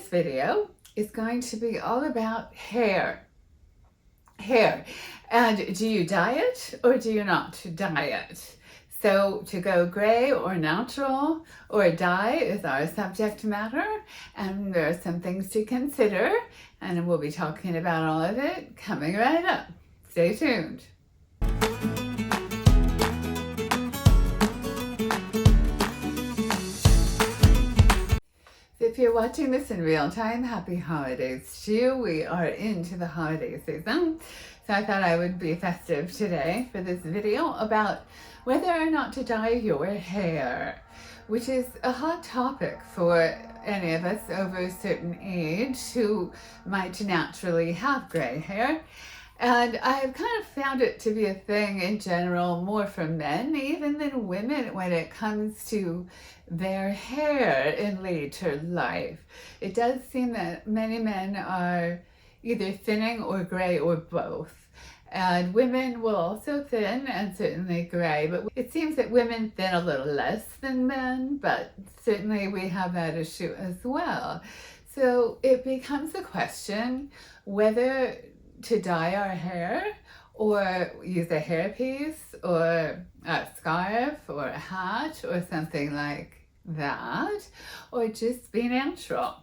This video is going to be all about hair. And do you dye it or do you not dye it? So to go gray or natural or dye is our subject matter, and there are some things to consider, and we'll be talking about all of it coming right up. Stay tuned. If you're watching this in real time, happy holidays to you. We are into the holiday season, so I thought I would be festive today for this video about whether or not to dye your hair, which is a hot topic for any of us over a certain age who might naturally have gray hair. And I've kind of found it to be a thing in general, more for men even than women, when it comes to their hair in later life. It does seem that many men are either thinning or gray or both. And women will also thin and certainly gray, but it seems that women thin a little less than men, but certainly we have that issue as well. So it becomes a question whether to dye our hair or use a hairpiece or a scarf or a hat or something like that, or just be natural.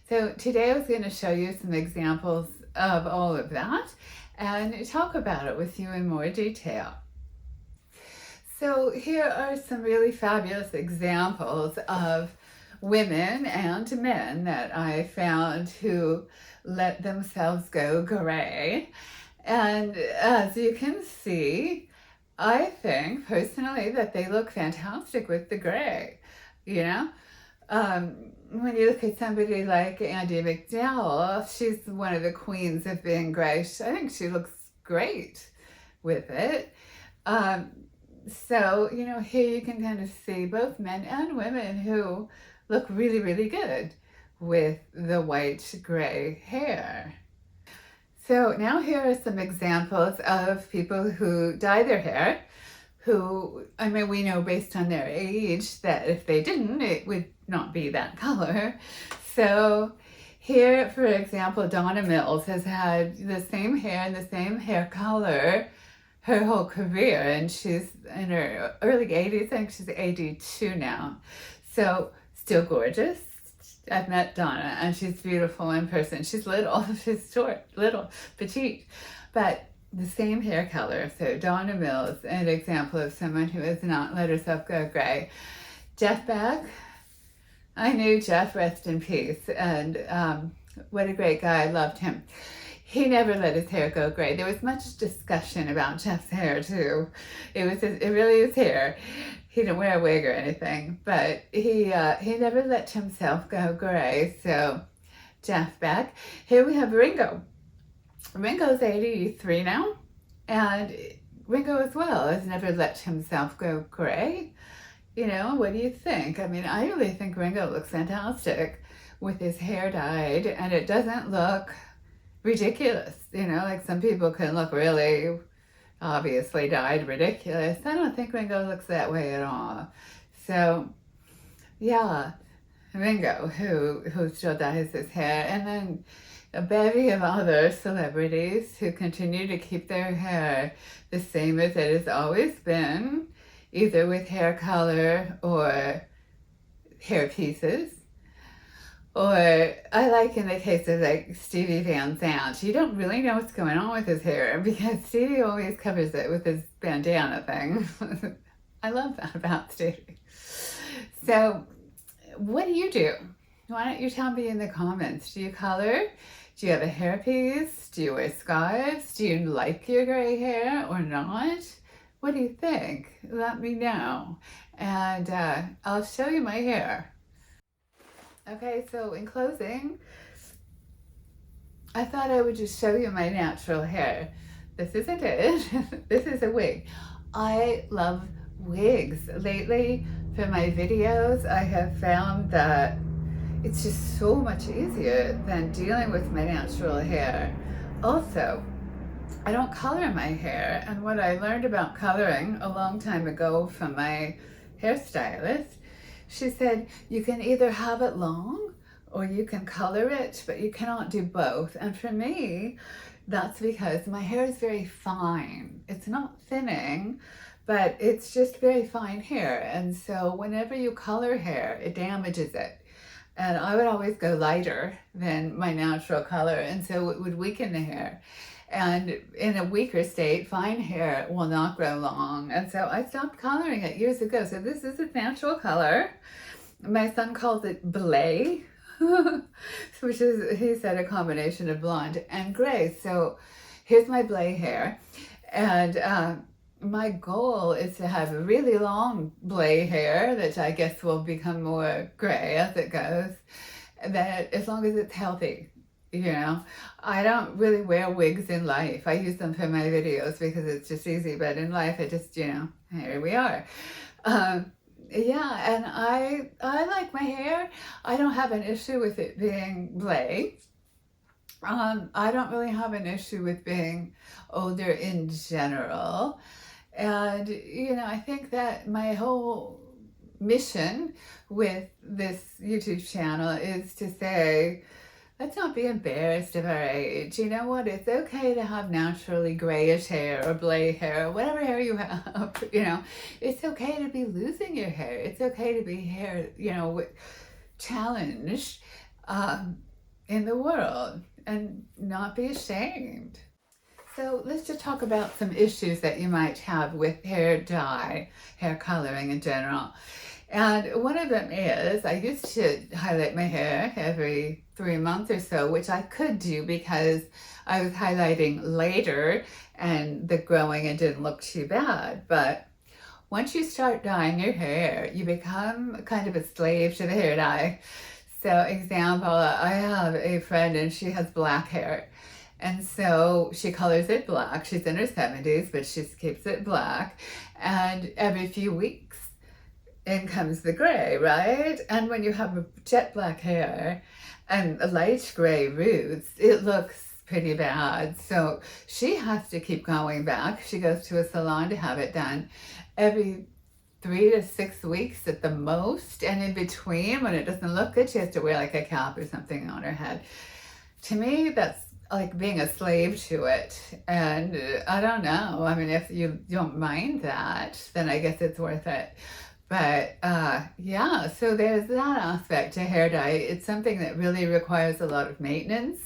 So today I was going to show you some examples of all of that and talk about it with you in more detail. So here are some really fabulous examples of women and men that I found who let themselves go gray. And as you can see, I think personally that they look fantastic with the gray, you know? When you look at somebody like Andie MacDowell, she's one of the queens of being gray. I think she looks great with it. So, you know, here you can kind of see both men and women who look really, really good with the white gray hair. So now here are some examples of people who dye their hair, who, I mean, we know based on their age that if they didn't, it would not be that color. So here, for example, Donna Mills has had the same hair and the same hair color her whole career, and she's in her early 80s. I think she's 82 now. So still gorgeous. I've met Donna and she's beautiful in person. She's little, she's short, little, petite, but the same hair color. So Donna Mills, an example of someone who has not let herself go gray. Jeff Beck, I knew Jeff, rest in peace, and what a great guy, I loved him. He never let his hair go gray. There was much discussion about Jeff's hair too. It really his hair. He didn't wear a wig or anything, but he never let himself go gray. So Jeff Beck. Here we have Ringo. Ringo's 83 now, and Ringo as well has never let himself go gray. You know, what do you think? I mean, I really think Ringo looks fantastic with his hair dyed, and it doesn't look ridiculous. You know, like some people can look really obviously dyed ridiculous. I don't think Ringo looks that way at all. So yeah, Ringo who still dyes his hair, and then a bevy of other celebrities who continue to keep their hair the same as it has always been, either with hair color or hair pieces. Or I like in the case of like Stevie Van Zandt, you don't really know what's going on with his hair because Stevie always covers it with his bandana thing. I love that about Stevie. So what do you do? Why don't you tell me in the comments? Do you color? Do you have a hairpiece? Do you wear scarves? Do you like your gray hair or not? What do you think? Let me know. And I'll show you my hair. Okay, so in closing, I thought I would just show you my natural hair. This isn't it. This is a wig. I love wigs. Lately, for my videos, I have found that it's just so much easier than dealing with my natural hair. Also, I don't color my hair, and what I learned about coloring a long time ago from my hairstylist, she said you can either have it long or you can color it, but you cannot do both. And for me, that's because my hair is very fine. It's not thinning, but it's just very fine hair. And so whenever you color hair, it damages it. And I would always go lighter than my natural color, and so it would weaken the hair. And in a weaker state, fine hair will not grow long. And so I stopped coloring it years ago. So this is a natural color. My son calls it blay, which is, he said, a combination of blonde and gray. So here's my blay hair. And my goal is to have really long blay hair that I guess will become more gray as it goes, that as long as it's healthy. You know, I don't really wear wigs in life. I use them for my videos because it's just easy, but in life I just, you know, here we are. Yeah, and I like my hair. I don't have an issue with it being blay. I don't really have an issue with being older in general. And, you know, I think that my whole mission with this YouTube channel is to say, let's not be embarrassed of our age. You know what? It's okay to have naturally grayish hair or blay hair, or whatever hair you have, you know. It's okay to be losing your hair. It's okay to be hair, you know, challenged in the world and not be ashamed. So let's just talk about some issues that you might have with hair dye, hair coloring in general. And one of them is, I used to highlight my hair every 3 months or so, which I could do because I was highlighting later and the growing, it didn't look too bad. But once you start dyeing your hair, you become kind of a slave to the hair dye. So example, I have a friend and she has black hair. And so she colors it black. She's in her 70s, but she keeps it black. And every few weeks, in comes the gray, right? And when you have jet black hair and light gray roots, it looks pretty bad. So she has to keep going back. She goes to a salon to have it done every 3 to 6 weeks at the most. And in between, when it doesn't look good, she has to wear like a cap or something on her head. To me, that's like being a slave to it. And I don't know. I mean, if you don't mind that, then I guess it's worth it. But yeah, so there's that aspect to hair dye. It's something that really requires a lot of maintenance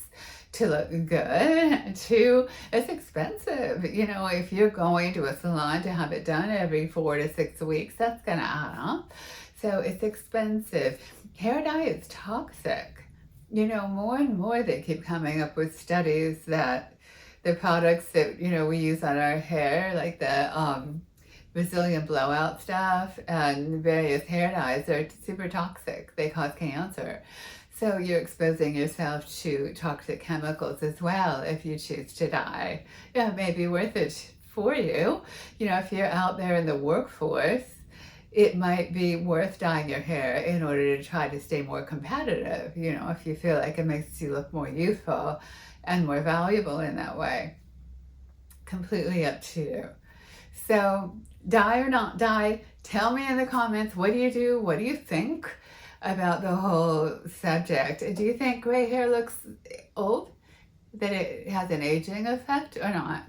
to look good. Too, it's expensive. You know, if you're going to a salon to have it done every 4 to 6 weeks, that's gonna add up. So it's expensive. Hair dye is toxic. You know, more and more they keep coming up with studies that the products that, you know, we use on our hair, like the Brazilian blowout stuff and various hair dyes, are super toxic. They cause cancer. So you're exposing yourself to toxic chemicals as well if you choose to dye. Yeah, it may be worth it for you. You know, if you're out there in the workforce, it might be worth dyeing your hair in order to try to stay more competitive, you know, if you feel like it makes you look more youthful and more valuable in that way. Completely up to you. So dye or not dye, tell me in the comments, what do you do? What do you think about the whole subject? Do you think gray hair looks old? That it has an aging effect or not?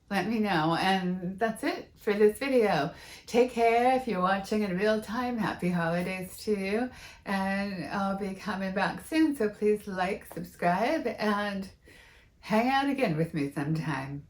Let me know. And that's it for this video. Take care. If you're watching in real time, happy holidays to you. And I'll be coming back soon. So please like, subscribe, and hang out again with me sometime.